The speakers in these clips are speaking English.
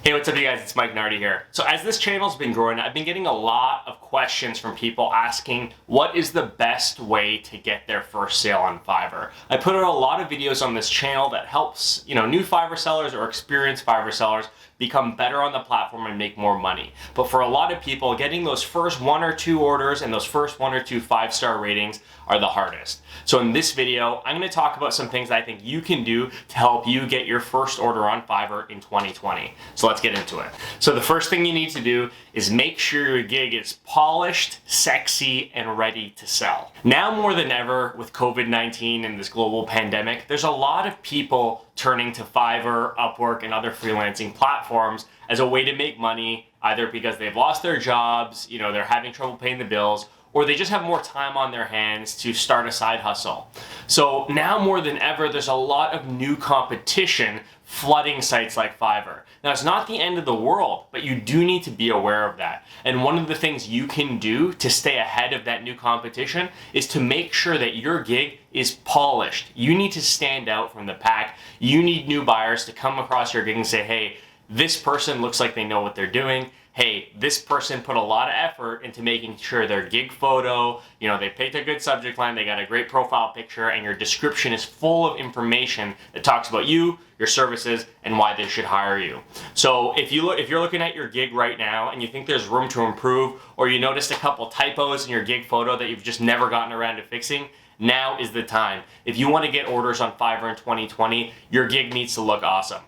Hey, what's up you guys? It's Mike Nardi here. So as this channel's been growing, I've been getting a lot of questions from people asking what is the best way to get their first sale on Fiverr. I put out a lot of videos on this channel that helps, new Fiverr sellers or experienced Fiverr sellers become better on the platform and make more money. But for a lot of people, getting those first 1 or 2 orders and those first 1 or 2 5-star ratings are the hardest. So in this video, I'm going to talk about some things that I think you can do to help you get your first order on Fiverr in 2020. So let's get into it. So the first thing you need to do is make sure your gig is polished, sexy, and ready to sell. Now more than ever with COVID-19 and this global pandemic, there's a lot of people turning to Fiverr, Upwork, and other freelancing platforms as a way to make money, either because they've lost their jobs, they're having trouble paying the bills, or they just have more time on their hands to start a side hustle. So now more than ever, there's a lot of new competition flooding sites like Fiverr. Now, it's not the end of the world, but you do need to be aware of that. And one of the things you can do to stay ahead of that new competition is to make sure that your gig is polished. You need to stand out from the pack. You need new buyers to come across your gig and say, hey, this person looks like they know what they're doing. Hey, this person put a lot of effort into making sure their gig photo, they picked a good subject line, they got a great profile picture, and your description is full of information that talks about you, your services, and why they should hire you. So if you're looking at your gig right now and you think there's room to improve, or you noticed a couple typos in your gig photo that you've just never gotten around to fixing, now is the time. If you want to get orders on Fiverr in 2020, your gig needs to look awesome.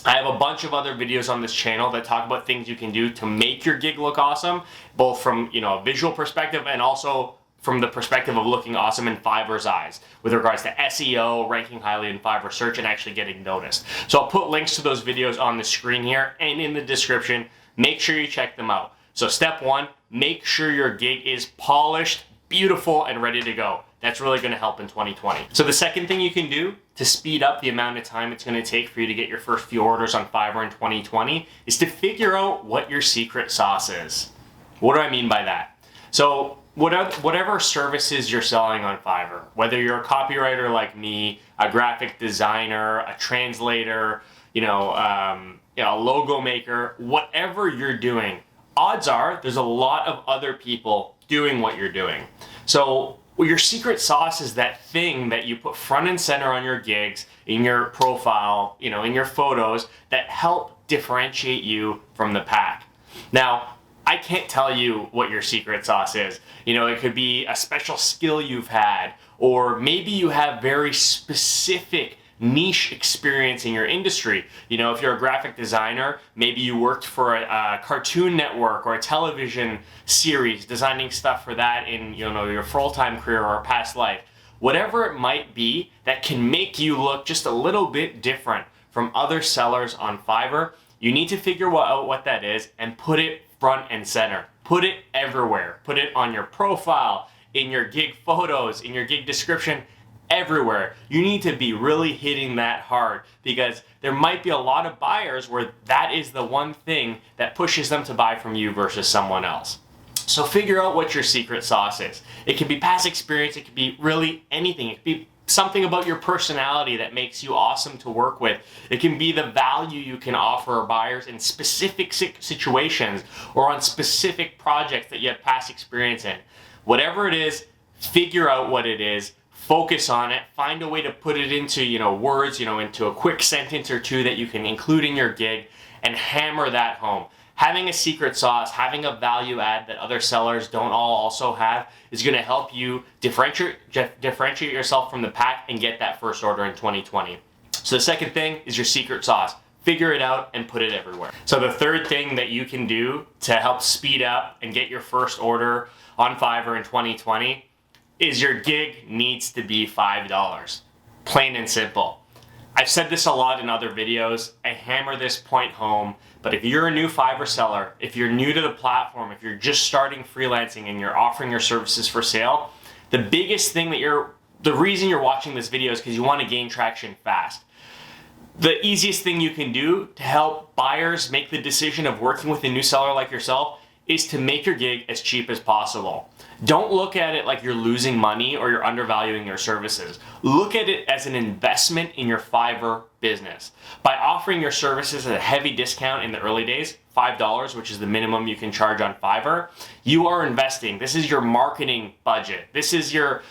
I have a bunch of other videos on this channel that talk about things you can do to make your gig look awesome, both from a visual perspective and also from the perspective of looking awesome in Fiverr's eyes with regards to SEO, ranking highly in Fiverr search, and actually getting noticed. So I'll put links to those videos on the screen here and in the description. Make sure you check them out. So step 1, make sure your gig is polished, beautiful, and ready to go. That's really going to help in 2020. So the second thing you can do to speed up the amount of time it's going to take for you to get your first few orders on Fiverr in 2020 is to figure out what your secret sauce is. What do I mean by that? So whatever services you're selling on Fiverr, whether you're a copywriter like me, a graphic designer, a translator, a logo maker, whatever you're doing, odds are there's a lot of other people doing what you're doing. So your secret sauce is that thing that you put front and center on your gigs, in your profile, in your photos that help differentiate you from the pack. Now, I can't tell you what your secret sauce is. It could be a special skill you've had, or maybe you have very specific niche experience in your industry. If you're a graphic designer, maybe you worked for a cartoon network or a television series designing stuff for that in your full-time career or a past life. Whatever it might be that can make you look just a little bit different from other sellers on Fiverr, you need to figure out what that is and put it front and center. Put it everywhere. Put it on your profile, in your gig photos, in your gig description, everywhere. You need to be really hitting that hard because there might be a lot of buyers where that is the one thing that pushes them to buy from you versus someone else. So figure out what your secret sauce is. It can be past experience, it could be really anything. It could be something about your personality that makes you awesome to work with. It can be the value you can offer buyers in specific situations or on specific projects that you have past experience in. Whatever it is, figure out what it is. Focus on it, find a way to put it into, words, into a quick sentence or 2 that you can include in your gig and hammer that home. Having a secret sauce, having a value add that other sellers don't all also have is going to help you differentiate yourself from the pack and get that first order in 2020. So the second thing is your secret sauce. Figure it out and put it everywhere. So the third thing that you can do to help speed up and get your first order on Fiverr in 2020 is your gig needs to be $5. Plain and simple. I've said this a lot in other videos. I hammer this point home, but if you're a new Fiverr seller, if you're new to the platform, if you're just starting freelancing and you're offering your services for sale, the biggest thing the reason you're watching this video is because you want to gain traction fast. The easiest thing you can do to help buyers make the decision of working with a new seller like yourself is to make your gig as cheap as possible. Don't look at it like you're losing money or you're undervaluing your services. Look at it as an investment in your Fiverr business. By offering your services at a heavy discount in the early days, $5, which is the minimum you can charge on Fiverr, you are investing. This is your marketing budget. This is your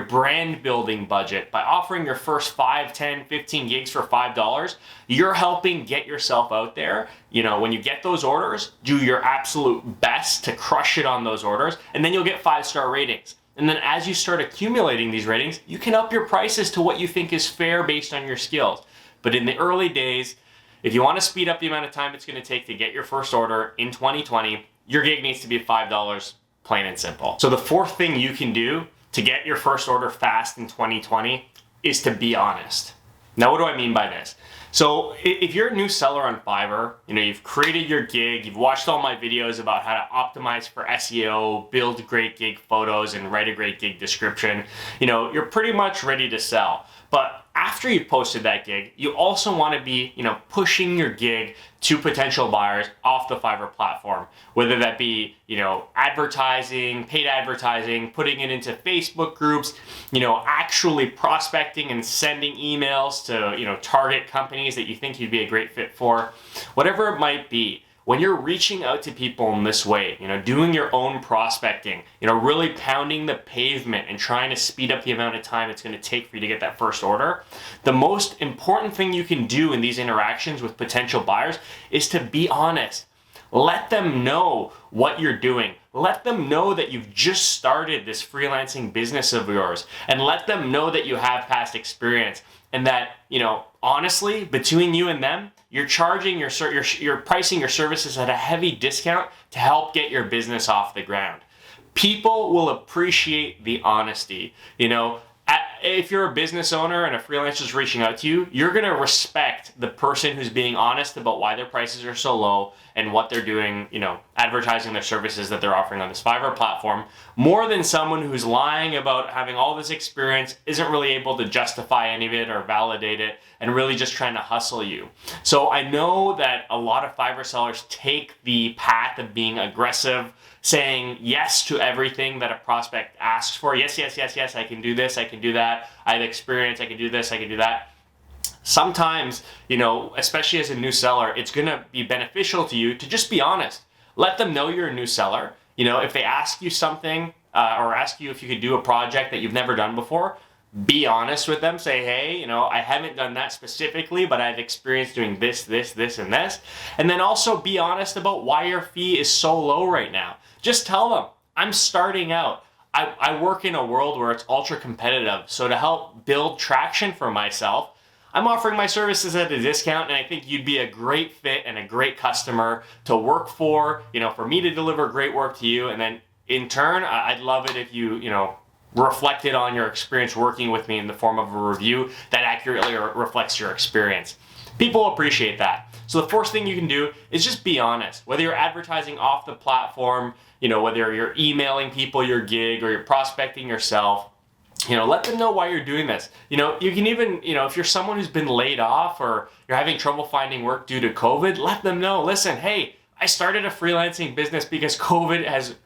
brand building budget. By offering your first 5, 10, 15 gigs for $5, you're helping get yourself out there. When you get those orders, do your absolute best to crush it on those orders, and then you'll get 5-star ratings. And then as you start accumulating these ratings, you can up your prices to what you think is fair based on your skills. But in the early days, if you want to speed up the amount of time it's going to take to get your first order in 2020, your gig needs to be $5, plain and simple. So the fourth thing you can do to get your first order fast in 2020 is to be honest. Now, what do I mean by this? So if you're a new seller on Fiverr, you've created your gig, you've watched all my videos about how to optimize for SEO, build great gig photos, and write a great gig description, you're pretty much ready to sell. But after you've posted that gig, you also want to be, pushing your gig to potential buyers off the Fiverr platform, whether that be, advertising, paid advertising, putting it into Facebook groups, actually prospecting and sending emails to, target companies that you think you'd be a great fit for, whatever it might be. When you're reaching out to people in this way, doing your own prospecting, really pounding the pavement and trying to speed up the amount of time it's going to take for you to get that first order, the most important thing you can do in these interactions with potential buyers is to be honest. Let them know what you're doing. Let them know that you've just started this freelancing business of yours, and let them know that you have past experience, and that, honestly, between you and them, you're charging you're pricing your services at a heavy discount to help get your business off the ground. People will appreciate the honesty. If you're a business owner and a freelancer is reaching out to you, you're going to respect the person who's being honest about why their prices are so low and what they're doing, advertising their services that they're offering on this Fiverr platform, more than someone who's lying about having all this experience, isn't really able to justify any of it or validate it, and really just trying to hustle you. So I know that a lot of Fiverr sellers take the path of being aggressive, saying yes to everything that a prospect asks for. Yes, yes, yes, yes, I can do this, I can do that, I have experience, I can do this, I can do that. Sometimes, especially as a new seller, it's going to be beneficial to you to just be honest. Let them know you're a new seller. If they ask you something or ask you if you could do a project that you've never done before, be honest with them. Say, hey, I haven't done that specifically, but I've experienced doing this, this, this, and this. And then also be honest about why your fee is so low right now. Just tell them, I'm starting out. I work in a world where it's ultra competitive. So to help build traction for myself, I'm offering my services at a discount, and I think you'd be a great fit and a great customer to work for, for me to deliver great work to you. And then in turn, I'd love it if you, reflected on your experience working with me in the form of a review that accurately reflects your experience. People appreciate that. So the first thing you can do is just be honest. Whether you're advertising off the platform, whether you're emailing people your gig or you're prospecting yourself, let them know why you're doing this. You can even, if you're someone who's been laid off or you're having trouble finding work due to COVID, let them know, listen, hey, I started a freelancing business because COVID has,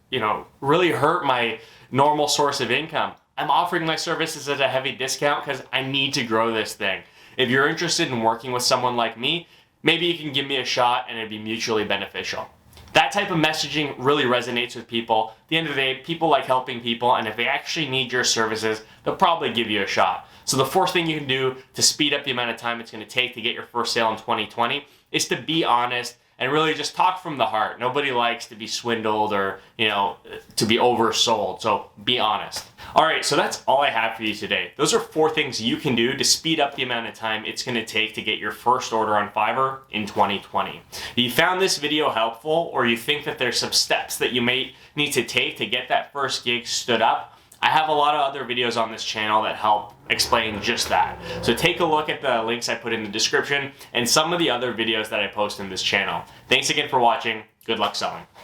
really hurt my normal source of income. I'm offering my services at a heavy discount because I need to grow this thing. If you're interested in working with someone like me, maybe you can give me a shot and it'd be mutually beneficial. That type of messaging really resonates with people. At the end of the day, people like helping people, and if they actually need your services, they'll probably give you a shot. So the first thing you can do to speed up the amount of time it's going to take to get your first sale in 2020 is to be honest and really just talk from the heart. Nobody likes to be swindled or, to be oversold. So be honest. All right, so that's all I have for you today. Those are 4 things you can do to speed up the amount of time it's going to take to get your first order on Fiverr in 2020. If you found this video helpful, or you think that there's some steps that you may need to take to get that first gig stood up, I have a lot of other videos on this channel that help explain just that. So take a look at the links I put in the description and some of the other videos that I post in this channel. Thanks again for watching. Good luck selling.